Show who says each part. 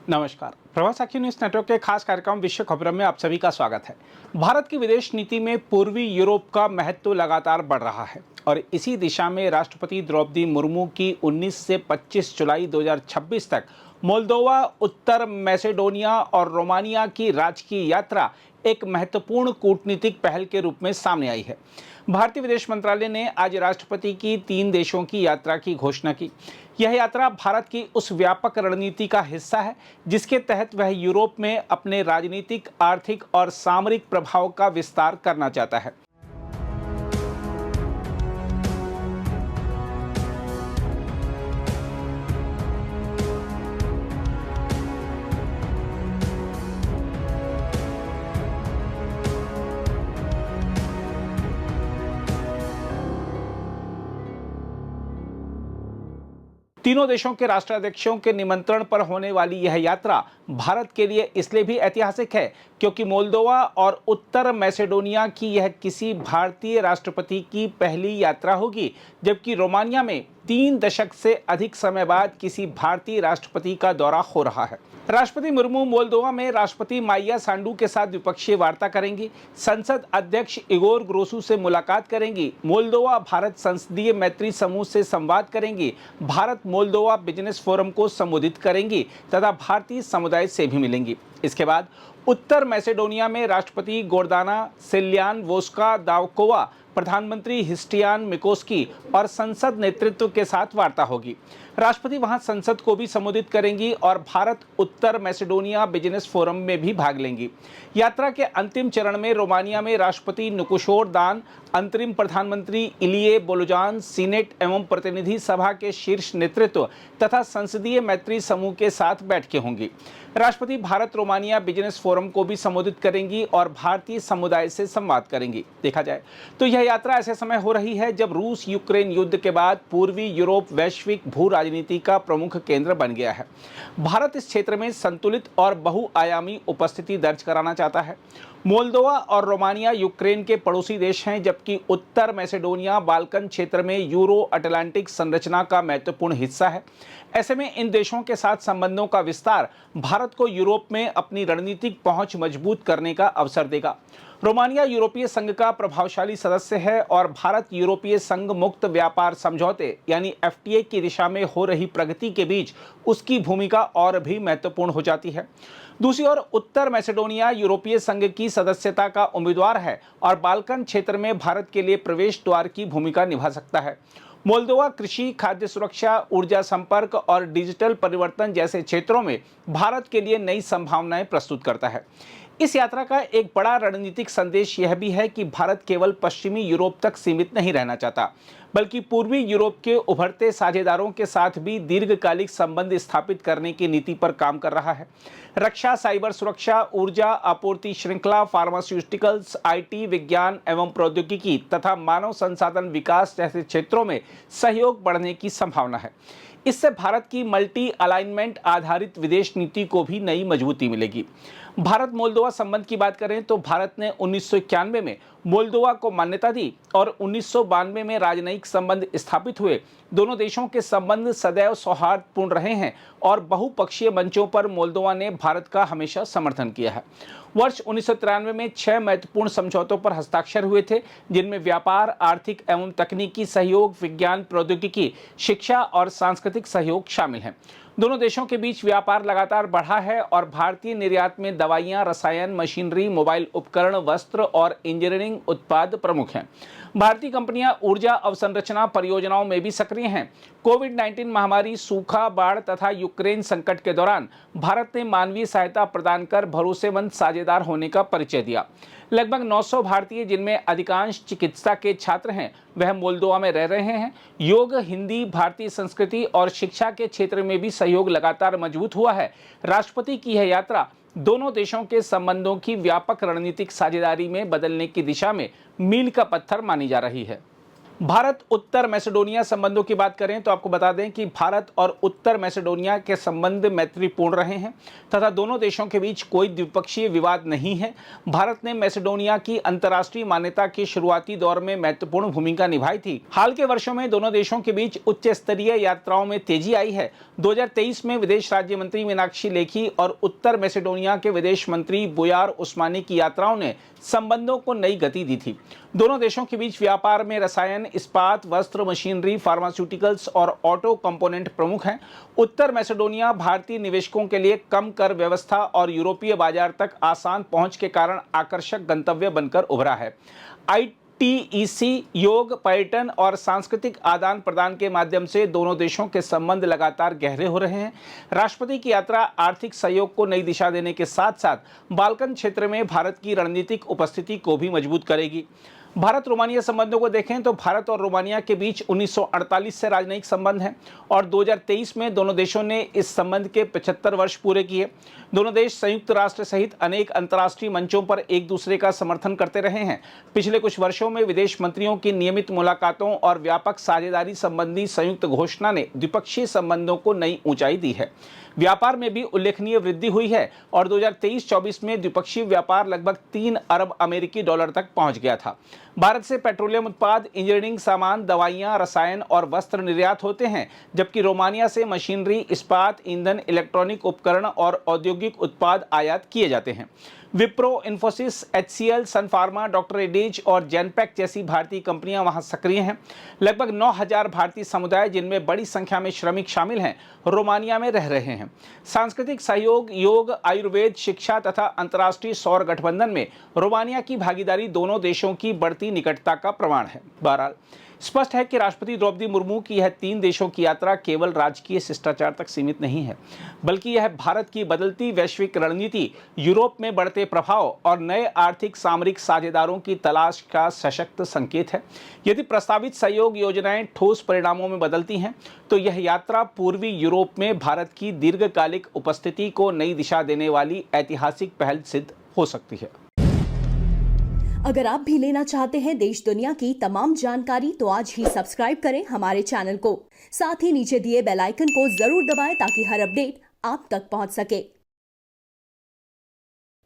Speaker 1: नमस्कार। प्रभात साखी news network के खास कार्यक्रम विश्व खबरों में आप सभी का स्वागत है। भारत की विदेश नीति में पूर्वी यूरोप का महत्व लगातार बढ़ रहा है और इसी दिशा में राष्ट्रपति द्रौपदी मुर्मू की 19 से 25 जुलाई 2026 तक मोल्दोवा, उत्तर मैसेडोनिया और रोमानिया की राजकीय यात्रा एक महत्वपूर्ण कूटनीतिक पहल के रूप में सामने आई है। भारतीय विदेश मंत्रालय ने आज राष्ट्रपति की 3 देशों की यात्रा की घोषणा की। यह यात्रा भारत की उस व्यापक रणनीति का हिस्सा है जिसके तहत वह यूरोप में अपने राजनीतिक, आर्थिक और सामरिक प्रभाव का विस्तार करना चाहता है। तीनों देशों के राष्ट्राध्यक्षों के निमंत्रण पर होने वाली यह यात्रा भारत के लिए इसलिए भी ऐतिहासिक है क्योंकि मोल्दोवा और उत्तर मैसेडोनिया की यह किसी भारतीय राष्ट्रपति की पहली यात्रा होगी, जबकि रोमानिया में 3 दशक से अधिक समय बाद किसी भारतीय राष्ट्रपति का दौरा हो रहा है। राष्ट्रपति मुर्मू मोल्दोवा में राष्ट्रपति माइया सांडू के साथ द्विपक्षीय वार्ता करेंगी, संसद अध्यक्ष इगोर ग्रोसू से मुलाकात करेंगी, मोल्दोवा भारत संसदीय मैत्री समूह से संवाद करेंगी, भारत मोल्दोवा बिजनेस फोरम को संबोधित करेंगी तथा भारतीय समुदाय से भी मिलेंगी। इसके बाद उत्तर मैसेडोनिया में राष्ट्रपति गोर्दाना सिलियानवोस्का दावकोवा, प्रधानमंत्री हिस्टियान मिकोस्की और संसद नेतृत्व के साथ वार्ता होगी। राष्ट्रपति वहां संसद को भी संबोधित करेंगी और भारत उत्तर मैसेडोनिया बिजनेस फोरम में भी भाग लेंगी। यात्रा के अंतिम चरण में रोमानिया में राष्ट्रपति नुकुशोर दान, अंतरिम प्रधानमंत्री इलिये बोलोजान, सीनेट एवं प्रतिनिधि सभा के शीर्ष नेतृत्व तथा संसदीय मैत्री समूह के साथ बैठकें होंगी। राष्ट्रपति भारत रोमानिया बिजनेस फोरम को भी संबोधित करेंगी और भारतीय समुदाय से संवाद करेंगी। देखा जाए तो यह यात्रा ऐसे समय हो रही है जब रूस यूक्रेन युद्ध के बाद पूर्वी यूरोप वैश्विक भू राजनीति का प्रमुख केंद्र बन गया है। भारत इस क्षेत्र में संतुलित और बहुआयामी उपस्थिति दर्ज कराना चाहता है। मोल्दोवा और रोमानिया यूक्रेन के पड़ोसी देश हैं, जबकि उत्तर मैसेडोनिया बाल्कन क्षेत्र में यूरो अटलांटिक संरचना का महत्वपूर्ण हिस्सा है। ऐसे में इन देशों के साथ संबंधों का विस्तार भारत को यूरोप में अपनी रणनीतिक पहुंच मजबूत करने का अवसर देगा। रोमानिया यूरोपीय संघ का प्रभावशाली सदस्य है और भारत यूरोपीय संघ मुक्त व्यापार समझौते यानी एफटीए की दिशा में हो रही प्रगति के बीच उसकी भूमिका और भी महत्वपूर्ण हो जाती है। दूसरी ओर उत्तर मैसेडोनिया यूरोपीय संघ की सदस्यता का उम्मीदवार है और बाल्कन क्षेत्र में भारत के लिए प्रवेश द्वार की भूमिका निभा सकता है। मोल्दोवा कृषि, खाद्य सुरक्षा, ऊर्जा संपर्क और डिजिटल परिवर्तन जैसे क्षेत्रों में भारत के लिए नई संभावनाएं प्रस्तुत करता है। इस यात्रा का एक बड़ा रणनीतिक संदेश यह भी है कि भारत केवल पश्चिमी यूरोप तक सीमित नहीं रहना चाहता, बल्कि पूर्वी यूरोप के उभरते साझेदारों के साथ भी दीर्घकालिक संबंध स्थापित करने की नीति पर काम कर रहा है। रक्षा, साइबर सुरक्षा, ऊर्जा आपूर्ति श्रृंखला, फार्मास्यूटिकल्स, आईटी, विज्ञान एवं प्रौद्योगिकी तथा मानव संसाधन विकास जैसे क्षेत्रों में सहयोग बढ़ने की संभावना है। इससे भारत की मल्टी अलाइनमेंट आधारित विदेश नीति को भी नई मजबूती मिलेगी। भारत मोल्दोवा संबंध की बात करें तो भारत ने 1991 में मोल्दोवा को मान्यता दी और 1992 में राजनयिक संबंध स्थापित हुए। दोनों देशों के संबंध सदैव सौहार्दपूर्ण रहे हैं और बहुपक्षीय मंचों पर मोल्दोवा ने भारत का हमेशा समर्थन किया है। वर्ष 1993 में 6 महत्वपूर्ण समझौतों पर हस्ताक्षर हुए थे, जिनमें व्यापार, आर्थिक एवं तकनीकी सहयोग, विज्ञान प्रौद्योगिकी, शिक्षा और सांस्कृतिक सहयोग शामिल हैं। दोनों देशों के बीच व्यापार लगातार बढ़ा है और भारतीय निर्यात में दवाइयां, रसायन, मशीनरी, मोबाइल उपकरण, वस्त्र और इंजीनियरिंग उत्पाद प्रमुख हैं। भारतीय कंपनियां ऊर्जा अवसंरचना परियोजनाओं में भी सक्रिय हैं। कोविड-19 महामारी, सूखा, बाढ़ तथा यूक्रेन संकट के दौरान भारत ने मानवीय सहायता प्रदान कर भरोसेमंद साझेदार होने का परिचय दिया। लगभग 900 भारतीय, जिनमें अधिकांश चिकित्सा के छात्र हैं, वह मोल्दोवा में रह रहे हैं। योग, हिंदी, भारतीय संस्कृति और शिक्षा के क्षेत्र में भी सहयोग लगातार मजबूत हुआ है। राष्ट्रपति की यह यात्रा दोनों देशों के संबंधों की व्यापक रणनीतिक साझेदारी में बदलने की दिशा में मील का पत्थर मानी जा रही है। भारत उत्तर मैसेडोनिया संबंधों की बात करें तो आपको बता दें कि भारत और उत्तर मैसेडोनिया के संबंध मैत्रीपूर्ण रहे हैं तथा दोनों देशों के बीच कोई द्विपक्षीय विवाद नहीं है। भारत ने मैसेडोनिया की अंतर्राष्ट्रीय मान्यता के शुरुआती दौर में महत्वपूर्ण भूमिका निभाई थी। हाल के वर्षों में दोनों देशों के बीच उच्च स्तरीय यात्राओं में तेजी आई है। 2023 में विदेश राज्य मंत्री मीनाक्षी लेखी और उत्तर मैसेडोनिया के विदेश मंत्री बुयार उस्मानी की यात्राओं ने संबंधों को नई गति दी थी। दोनों देशों के बीच व्यापार में रसायन, इस्पात, वस्त्र, मशीनरी, फार्मास्यूटिकल्स और ऑटो कंपोनेंट प्रमुख हैं। उत्तर मैसेडोनिया भारतीय निवेशकों के लिए कम कर व्यवस्था और यूरोपीय बाजार तक आसान पहुंच के कारण आकर्षक गंतव्य बनकर उभरा है। ITEC, योग, पर्यटन और सांस्कृतिक आदान प्रदान के माध्यम से दोनों देशों के संबंध लगातार गहरे हो रहे हैं। राष्ट्रपति की यात्रा आर्थिक सहयोग को नई दिशा देने के साथ साथ बाल्कन क्षेत्र में भारत की रणनीतिक उपस्थिति को भी मजबूत करेगी। भारत रोमानिया संबंधों को देखें तो भारत और रोमानिया के बीच 1948 से राजनयिक संबंध हैं और 2023 में दोनों देशों ने इस संबंध के 75 वर्ष पूरे किए। दोनों देश संयुक्त राष्ट्र सहित अनेक अंतर्राष्ट्रीय मंचों पर एक दूसरे का समर्थन करते रहे हैं। पिछले कुछ वर्षों में विदेश मंत्रियों की नियमित मुलाकातों और व्यापक साझेदारी संबंधी संयुक्त घोषणा ने द्विपक्षीय संबंधों को नई ऊंचाई दी है। व्यापार में भी उल्लेखनीय वृद्धि हुई है और 2023-24 में द्विपक्षीय व्यापार लगभग 3 अरब अमेरिकी डॉलर तक पहुंच गया था। भारत से पेट्रोलियम उत्पाद, इंजीनियरिंग सामान, दवाइयां, रसायन और वस्त्र निर्यात होते हैं, जबकि रोमानिया से मशीनरी, इस्पात, ईंधन, इलेक्ट्रॉनिक उपकरण और औद्योगिक उत्पाद आयात किए जाते हैं। विप्रो, इन्फोसिस, HCL, सन फार्मा, डॉक्टर रेड्डीज और जेनपैक जैसी भारतीय कंपनियां वहां सक्रिय हैं। लगभग 9,000 भारतीय समुदाय, जिनमें बड़ी संख्या में श्रमिक शामिल हैं, रोमानिया में रह रहे हैं। सांस्कृतिक सहयोग, योग, आयुर्वेद, शिक्षा तथा अंतर्राष्ट्रीय सौर गठबंधन में रोमानिया की भागीदारी दोनों देशों की बढ़ती निकटता का प्रमाण है। बहरहाल स्पष्ट है कि राष्ट्रपति द्रौपदी मुर्मू की यह 3 देशों की यात्रा केवल राजकीय शिष्टाचार तक सीमित नहीं है, बल्कि यह भारत की बदलती वैश्विक रणनीति, यूरोप में बढ़ते प्रभाव और नए आर्थिक सामरिक साझेदारों की तलाश का सशक्त संकेत है। यदि प्रस्तावित सहयोग योजनाएं ठोस परिणामों में बदलती हैं, तो यह यात्रा पूर्वी यूरोप में भारत की दीर्घकालिक उपस्थिति को नई दिशा देने वाली ऐतिहासिक पहल सिद्ध हो सकती है।
Speaker 2: अगर आप भी लेना चाहते हैं देश दुनिया की तमाम जानकारी, तो आज ही सब्सक्राइब करें हमारे चैनल को। साथ ही नीचे दिए बेल आइकन को जरूर दबाएं ताकि हर अपडेट आप तक पहुंच सके।